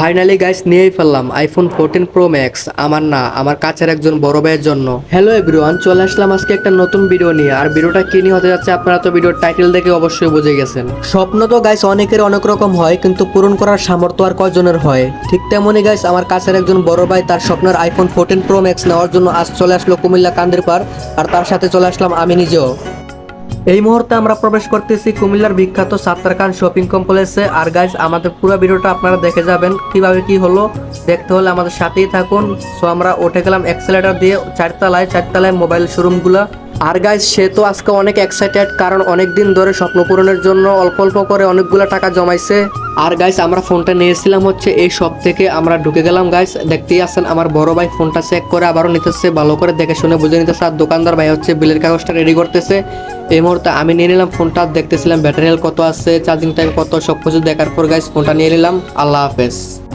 Finally guys নিয়েই ফেললাম iPhone 14 pro max. আমার না, আমার কাছের একজন বড় ভাইয়ের জন্য। হ্যালো এভরিওয়ান, চলে আসলাম আজকে একটা নতুন ভিডিও নিয়ে। আর ভিডিওটা কি নিয়ে হতে যাচ্ছে আপনারা তো ভিডিওর টাইটেল দেখে অবশ্যই বুঝে গেছেন। স্বপ্ন তো গাইস অনেকের অনেক রকম হয়, কিন্তু পূরণ করার সামর্থ্য আর কয়জনের হয়। ঠিক তেমনই গাইস আমার কাছের একজন বড় ভাই তার স্বপ্নের আইফোন 14 প্রো ম্যাক্স নেওয়ার জন্য আজ চলে আসলো কুমিল্লা কান্দিরপাড়। আর তার সাথে চলে আসলাম আমি নিজেও। এই মুহূর্তে আমরা প্রবেশ করতেছি কুমিল্লার বিখ্যাত সাত্তার খান শপিং কমপ্লেক্সে। আর গাইজ আমাদের পুরো ভিডিওটা আপনারা দেখে যাবেন কিভাবে কি হলো। দেখতে হলে আমাদের সাথেই থাকুন। সো আমরা উঠে গেলাম এক্সেলেটার দিয়ে চারতলায় মোবাইল শোরুমগুলা। আর গাইজ সে তো আজকে অনেক এক্সাইটেড, কারণ অনেক দিন ধরে স্বপ্ন পূরণের জন্য অল্প অল্প করে অনেকগুলো টাকা জমাইছে। আর গাইজ আমরা ফোনটা নিয়েছিলাম হচ্ছে এই শপ থেকে। আমরা ঢুকে গেলাম গাইজ, দেখতেই আছেন আমার বড় ভাই ফোনটা চেক করে আবারও নিতেছে, ভালো করে দেখে শুনে বুঝে নিতেছে। আর দোকানদার ভাই হচ্ছে বিলের কাগজটা রেডি করতেছে। এই মুহূর্তে আমি নিয়ে নিলাম ফোনটা, দেখতেছিলাম ব্যাটারি হেলথ কত আছে, চার্জিং টাইম কত, সব কিছু দেখার পর গাইজ ফোনটা নিয়ে নিলাম। আল্লাহ হাফেজ।